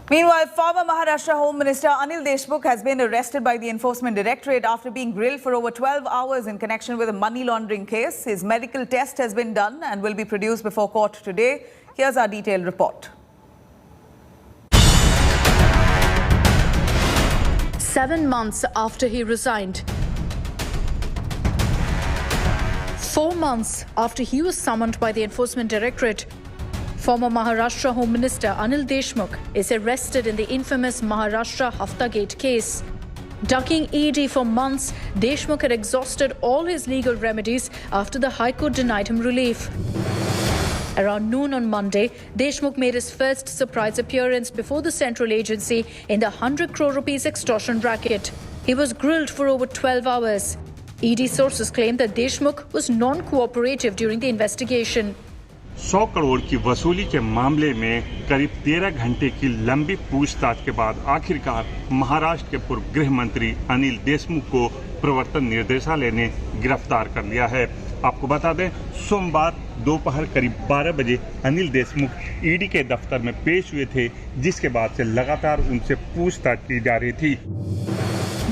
Meanwhile, former Maharashtra Home Minister Anil Deshmukh has been arrested by the Enforcement Directorate after being grilled for over 12 hours in connection with a money laundering case. His medical test has been done and will be produced before court today. Here's our detailed report. 7 months after he resigned. 4 months after he was summoned by the Enforcement Directorate, former Maharashtra Home Minister Anil Deshmukh is arrested in the infamous Maharashtra Haftagate case. Ducking ED for months, Deshmukh had exhausted all his legal remedies after the High Court denied him relief. Around noon on Monday, Deshmukh made his first surprise appearance before the central agency in the 100 crore rupees extortion racket. He was grilled for over 12 hours. ED sources claim that Deshmukh was non-cooperative during the investigation. 100 crore की वसूली के मामले में करीब 13 घंटे की लंबी पूछताछ के बाद आखिरकार महाराष्ट्र के पूर्व गृह मंत्री अनिल देशमुख को प्रवर्तन निर्देशालय ने गिरफ्तार कर लिया है। आपको बता दें, सोमवार दोपहर करीब 12 बजे अनिल देशमुख ईडी के दफ्तर में पेश हुए थे, जिसके बाद से लगातार उनसे पूछताछ की जा रही थी।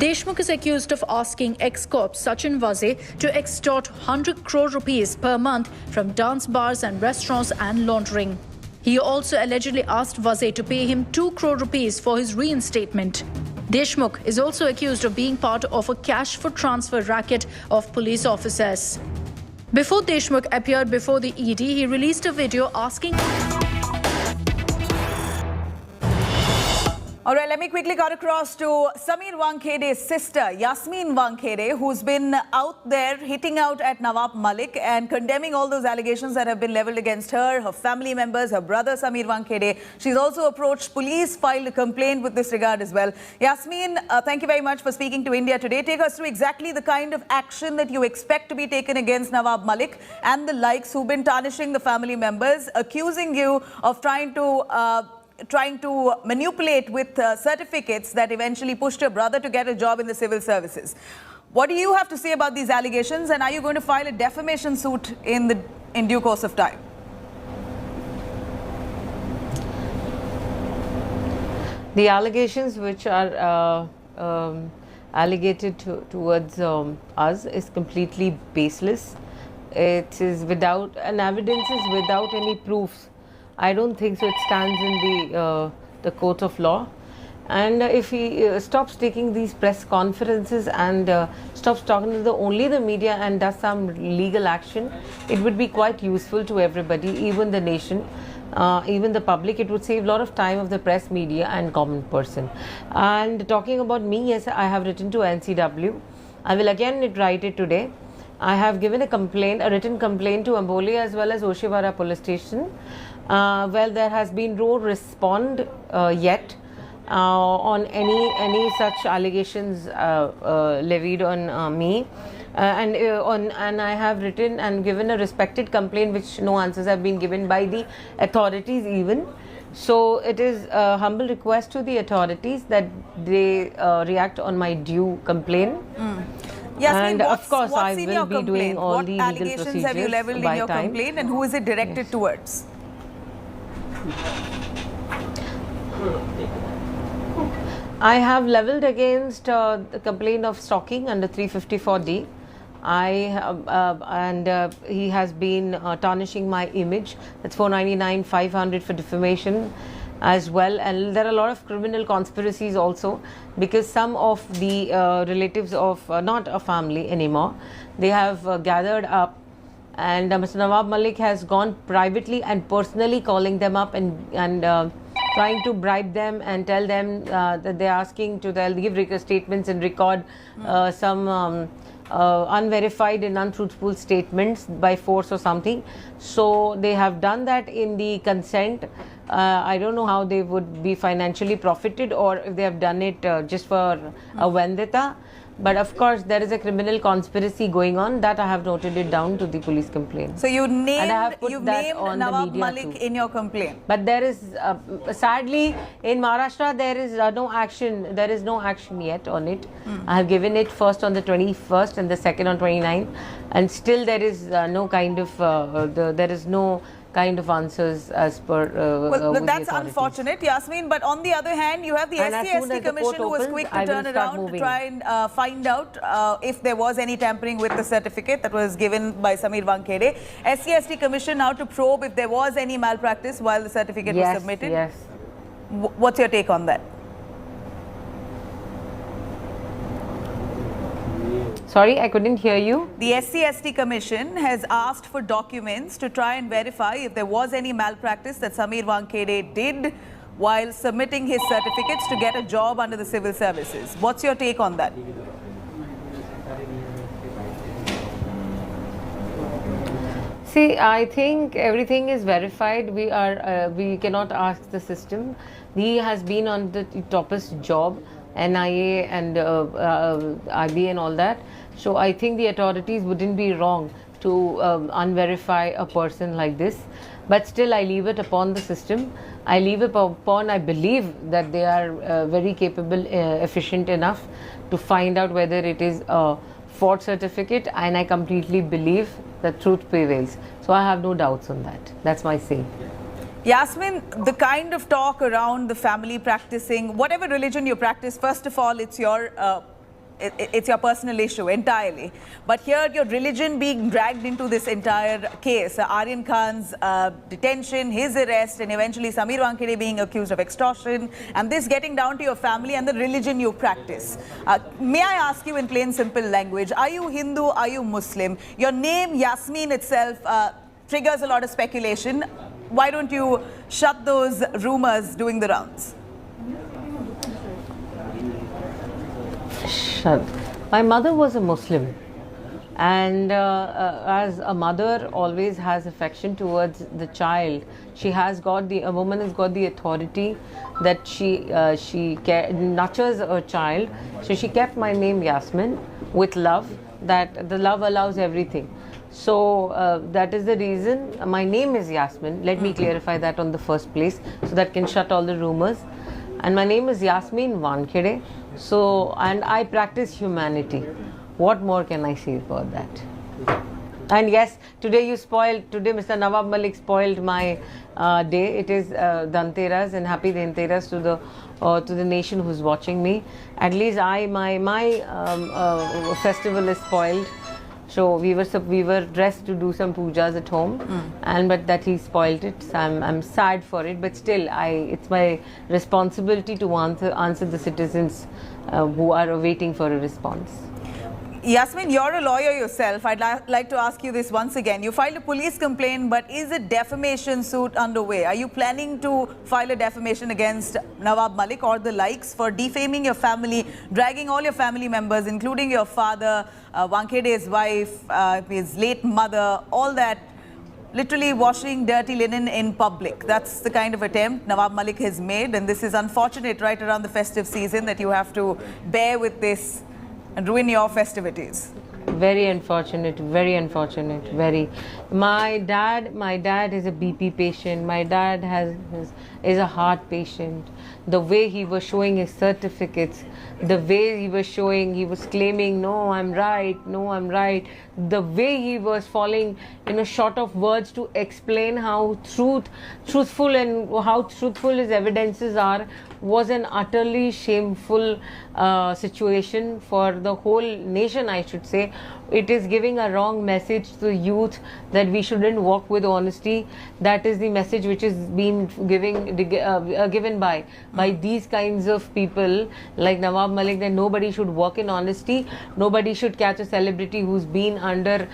Deshmukh is accused of asking ex-cop Sachin Vaze to extort 100 crore rupees per month from dance bars and restaurants and laundering. He also allegedly asked Vaze to pay him 2 crore rupees for his reinstatement. Deshmukh is also accused of being part of a cash for transfer racket of police officers. Before Deshmukh appeared before the ED, he released a video asking... All right, let me quickly cut across to Sameer Wankhede's sister, Yasmeen Wankhede, who's been out there hitting out at Nawab Malik and condemning all those allegations that have been leveled against her, her family members, her brother Sameer Wankhede. She's also approached police, filed a complaint with this regard as well. Yasmeen, thank you very much for speaking to India today. Take us through exactly the kind of action that you expect to be taken against Nawab Malik and the likes who've been tarnishing the family members, accusing you of trying to manipulate with certificates that eventually pushed your brother to get a job in the civil services. What do you have to say about these allegations, and are you going to file a defamation suit in due course of time? The allegations which are allegated towards us is completely baseless. It is without, and evidence is without any proofs. I don't think so. It stands in the court of law. And if he stops taking these press conferences and stops talking to only the media and does some legal action, it would be quite useful to everybody, even the nation, even the public. It would save a lot of time of the press, media and common person. And talking about me, yes, I have written to NCW. I will again write it today. I have given a written complaint to Amboli as well as Oshiwara police station. Well, there has been no response yet on any such allegations levied on me, and I have written and given a respected complaint which no answers have been given by the authorities even. So it is a humble request to the authorities that they react on my due complaint. Yasmeen, and of course I will be doing all the legal procedures. What allegations have you leveled in your complaint, and who is it directed towards? I have levelled against the complaint of stalking under 354D. He has been tarnishing my image. That's 499, 500 for defamation as well. And there are a lot of criminal conspiracies also, because some of the relatives of not a family anymore, they have gathered up, and Mr. Nawab Malik has gone privately and personally calling them up and trying to bribe them and tell them that they are asking to give statements and record some unverified and untruthful statements by force or something. So they have done that in the consent. I don't know how they would be financially profited, or if they have done it just for a vendetta. But of course, there is a criminal conspiracy going on. That I have noted it down to the police complaint. So you've named Nawab Malik in your complaint. But there is, sadly, in Maharashtra, there is no action. There is no action yet on it. I have given it first on the 21st and the second on 29th. And still there is no kind of, there is no kind of answers as per. Well, with the that's authorities. unfortunate, Yasmeen. But on the other hand, you have the And as soon SC/ST as the Commission court who was opens, quick I to will turn start around to moving. try and find out if there was any tampering with the certificate that was given by Sameer Wankhede. SC/ST Commission now to probe if there was any malpractice while the certificate was submitted. Yes. What's your take on that? Sorry, I couldn't hear you. The SC/ST Commission has asked for documents to try and verify if there was any malpractice that Sameer Wankhede did while submitting his certificates to get a job under the civil services. What's your take on that? See, I think everything is verified. We cannot ask the system. He has been on the toppest job, NIA and IB and all that. So I think the authorities wouldn't be wrong to unverify a person like this. But still, I leave it upon the system. I leave it upon, I believe that they are very capable, efficient enough to find out whether it is a fraud certificate, and I completely believe that truth prevails. So I have no doubts on that. That's my say. Yasmeen, the kind of talk around the family practicing, whatever religion you practice, first of all, it's your personal issue entirely. But here, your religion being dragged into this entire case, Aryan Khan's detention, his arrest, and eventually Sameer Wankhede being accused of extortion, and this getting down to your family and the religion you practice. May I ask you in plain, simple language, are you Hindu, are you Muslim? Your name, Yasmeen itself, triggers a lot of speculation. Why don't you shut those rumors doing the rounds? Shut. My mother was a Muslim, and as a mother always has affection towards the child, a woman has got the authority that she nurtures a child. So she kept my name Yasmeen with love, that the love allows everything. So that is the reason my name is Yasmeen. Let me clarify that on the first place so that can shut all the rumors. And my name is Yasmeen Wankhede. So, and I practice humanity. What more can I say about that? And yes, today Mr. Nawab Malik spoiled my day. It is Dhanteras, and happy Dhanteras to the nation who's watching me. At least my festival is spoiled. So we were dressed to do some pujas at home, but that he spoiled it. So I'm sad for it, but still, it's my responsibility to answer the citizens who are waiting for a response. Yasmeen, you're a lawyer yourself. I'd like to ask you this once again. You filed a police complaint, but is a defamation suit underway? Are you planning to file a defamation against Nawab Malik or the likes for defaming your family, dragging all your family members, including your father, Wankhede's wife, his late mother, all that, literally washing dirty linen in public? That's the kind of attempt Nawab Malik has made, and this is unfortunate right around the festive season that you have to bear with this and ruin your festivities. Very unfortunate, very. My dad is a BP patient. My dad is a heart patient. The way he was showing his certificates, the way he was claiming, no, I'm right. The way he was falling, short of words to explain how truthful and how truthful his evidences are, was an utterly shameful situation for the whole nation, I should say. It is giving a wrong message to the youth that we shouldn't walk with honesty. That is the message which is being given by these kinds of people like Nawab Malik, that nobody should walk in honesty. Nobody should catch a celebrity who's being addicted.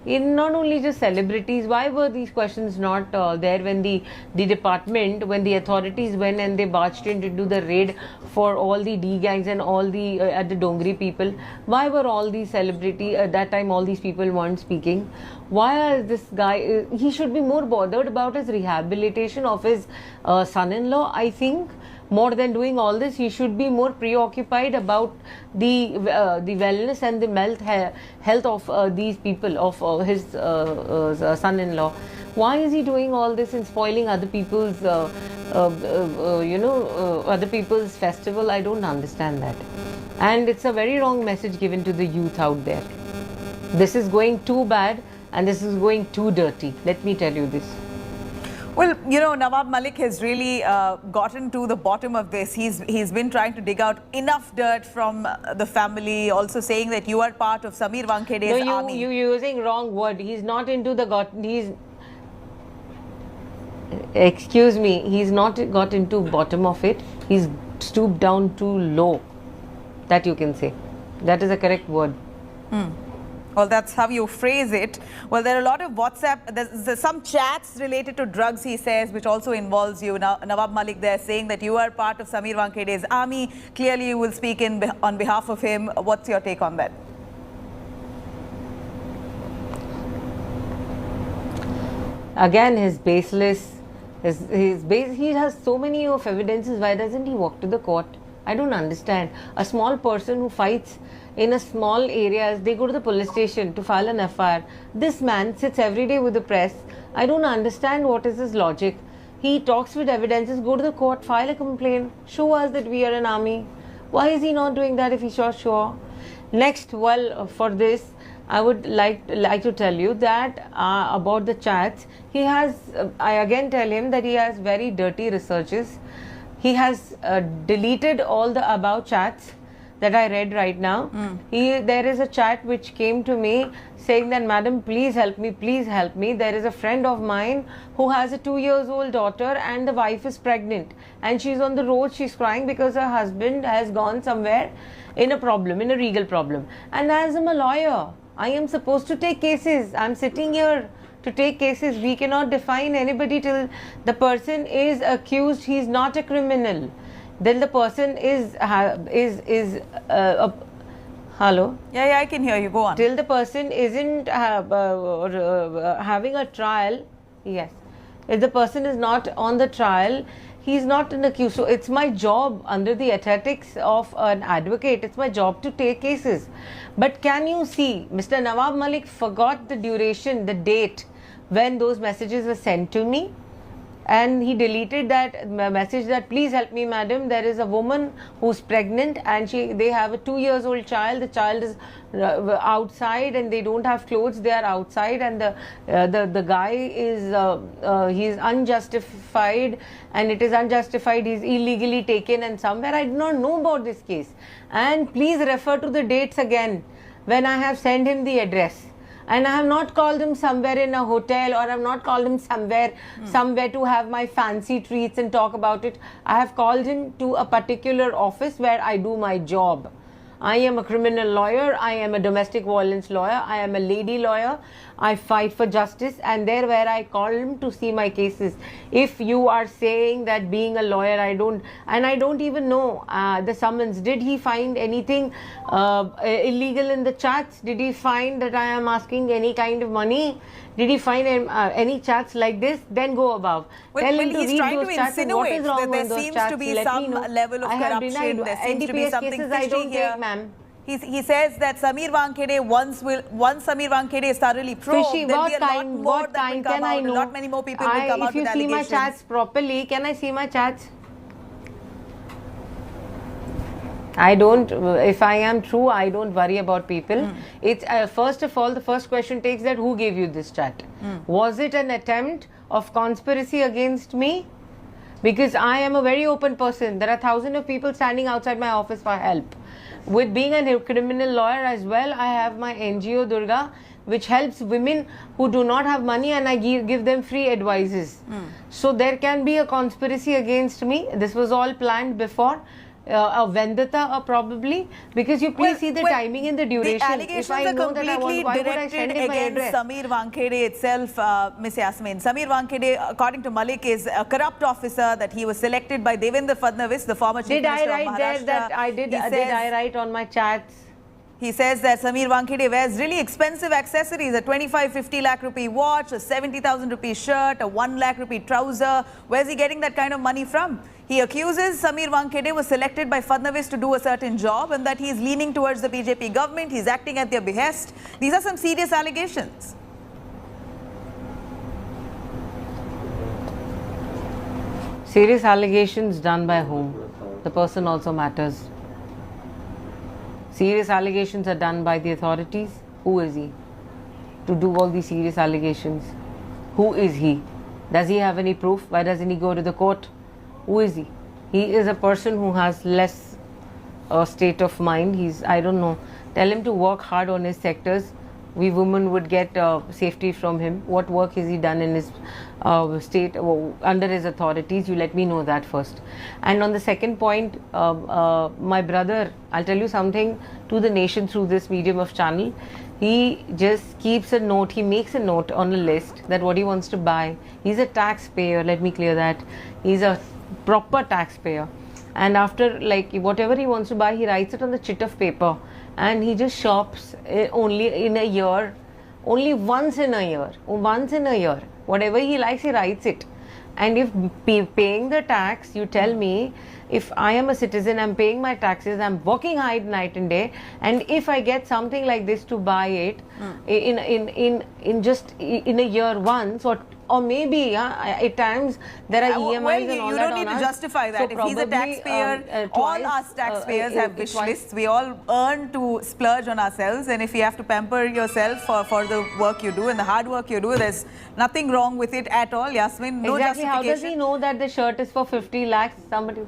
In not only just celebrities, why were these questions not there when the department, when the authorities went and they barged in to do the raid for all the D gangs and all the at the Dongri people? Why were all these celebrities at that time? All these people weren't speaking. Why is this guy? He should be more bothered about his rehabilitation of his son-in-law. I think more than doing all this, he should be more preoccupied about the wellness and the health of these people, of his son-in-law. Why is he doing all this and spoiling other people's, other people's festival? I don't understand that. And it's a very wrong message given to the youth out there. This is going too bad and this is going too dirty. Let me tell you this. Well, you know, Nawab Malik has really gotten to the bottom of this. He's been trying to dig out enough dirt from the family, also saying that you are part of Sameer Wankhede's army. You're using wrong word. He's not into the excuse me, he's not got into bottom of it. He's stooped down too low. That you can say. That is a correct word. Well, that's how you phrase it. Well, there are a lot of WhatsApp, there's some chats related to drugs, he says, which also involves you. Now, Nawab Malik there saying that you are part of Sameer Wankhede's army. Clearly, you will speak on behalf of him. What's your take on that? Again, his baseless, he has so many of evidences. Why doesn't he walk to the court? I don't understand. A small person who fights in a small areas, they go to the police station to file an FIR. This man sits every day with the press. I don't understand what is his logic. He talks with evidences, go to the court, file a complaint, show us that we are an army. Why is he not doing that if he's sure? Next, well, for this, I would like to tell you that about the chats, he has, I again tell him that he has very dirty researches. He has deleted all the above chats that I read right now. There is a chat which came to me saying that, madam, please help me, please help me. There is a friend of mine who has a 2-year-old daughter and the wife is pregnant and she's on the road, she's crying because her husband has gone somewhere in a problem, in a legal problem. And as I'm a lawyer, I am supposed to take cases. I'm sitting here to take cases. We cannot define anybody till the person is accused. He's not a criminal. Then the person is hello? Yeah, I can hear you. Go on. Till the person isn't having a trial, yes. If the person is not on the trial, he's not an accused. So it's my job under the ethics of an advocate. It's my job to take cases. But can you see, Mr. Nawab Malik forgot the duration, the date when those messages were sent to me. And he deleted that message that, please help me, madam. There is a woman who's pregnant and they have a 2-year-old child. The child is outside and they don't have clothes. They are outside and the guy is he's unjustified, and it is unjustified. He's illegally taken and somewhere. I do not know about this case. And please refer to the dates again when I have sent him the address. And I have not called him somewhere in a hotel, or I have not called him somewhere to have my fancy treats and talk about it. I have called him to a particular office where I do my job. I am a criminal lawyer, I am a domestic violence lawyer, I am a lady lawyer, I fight for justice, and there where I call him to see my cases. If you are saying that being a lawyer, I don't even know the summons. Did he find anything illegal in the chats? Did he find that I am asking any kind of money? Did he find any chats like this? Then go above. Well, he's trying to insinuate that there seems to be some level of corruption. There seems to be something fishy here. He says that Sameer Wankhede, once Sameer Wankhede is thoroughly probed, there'll be a lot more that will come out. A lot many more people will come out with allegations. If you see my chats properly, can I see my chats? I don't, if I am true, I don't worry about people. It's first of all, the first question takes that who gave you this chat? Was it an attempt of conspiracy against me? Because I am a very open person. There are thousands of people standing outside my office for help. With being a criminal lawyer as well, I have my NGO Durga, which helps women who do not have money, and I give them free advices. So there can be a conspiracy against me. This was all planned before. A vendetta probably, because you please see the timing and the duration. The allegations are completely directed against Sameer Wankhede itself, Ms. Yasmeen. Sameer Wankhede, according to Malik, is a corrupt officer, that he was selected by Devendra Fadnavis, the former Chief Minister of Maharashtra. Did I write there that did I write on my chats? He says that Sameer Wankhede wears really expensive accessories, a 25-50 lakh rupee watch, a 70,000 rupee shirt, a 1 lakh rupee trouser. Where's he getting that kind of money from? He accuses Sameer Wankhede was selected by Fadnavis to do a certain job and that he is leaning towards the BJP government. He's acting at their behest. These are some serious allegations. Serious allegations done by whom? The person also matters. Serious allegations are done by the authorities. Who is he to do all these serious allegations. Who is he? Does he have any proof? Why doesn't he go to the court? Who is he? He is a person who has less state of mind. He's, I don't know, tell him to work hard on his sectors. We women would get safety from him. What work has he done in his state, under his authorities? You let me know that first. And on the second point, my brother, I'll tell you something to the nation through this medium of channel. He just keeps a note, he makes a note on a list that what he wants to buy. He's a taxpayer, let me clear that. He's a proper taxpayer. And after, like, whatever he wants to buy, he writes it on the chit of paper. And he just shops only in a year, only once in a year, whatever he likes, he writes it. And if paying the tax, you tell me, if I am a citizen, I'm paying my taxes, I'm working hard night and day, and if I get something like this to buy it in just in a year once, or maybe at times there are EMIs well, and all you that don't need on to us. justify that. So if he's a taxpayer, all us taxpayers have wish lists. We all earn to splurge on ourselves, and if you have to pamper yourself for the work you do and the hard work you do, there's nothing wrong with it at all. Yasmeen, no exactly. justification. How does he know that the shirt is for 50 lakhs? Somebody.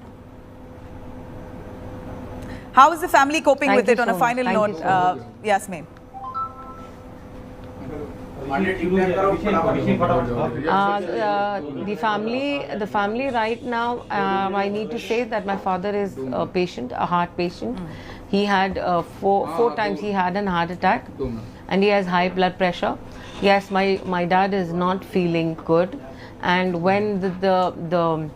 How is the family coping Thank with you it on so a final much. note, Thank you Yasmeen? The family right now, I need to say that my father is a patient, a heart patient. He had four times he had an heart attack, and he has high blood pressure. Yes, my dad is not feeling good, and when the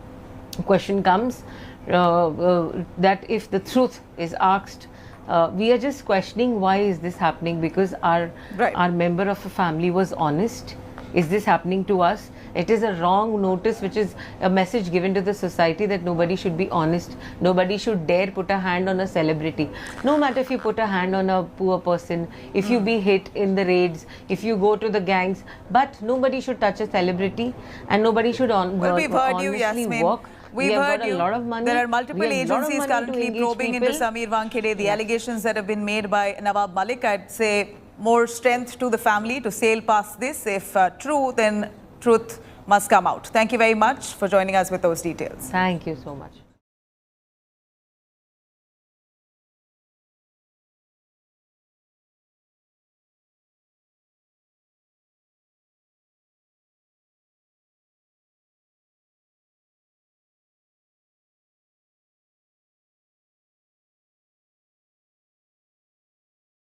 question comes that if the truth is asked, we are just questioning why is this happening, because our member of the family was honest. Is this happening to us? It is a wrong notice, which is a message given to the society that nobody should be honest. Nobody should dare put a hand on a celebrity. No matter if you put a hand on a poor person, if you be hit in the raids, if you go to the gangs, but nobody should touch a celebrity, and nobody should we've heard you, honestly Yasmeen. work. We've heard you. A lot of money. There are multiple agencies currently probing into Sameer Wankhede. The allegations that have been made by Nawab Malik, I'd say more strength to the family to sail past this. If true, then truth must come out. Thank you very much for joining us with those details. Thank you so much.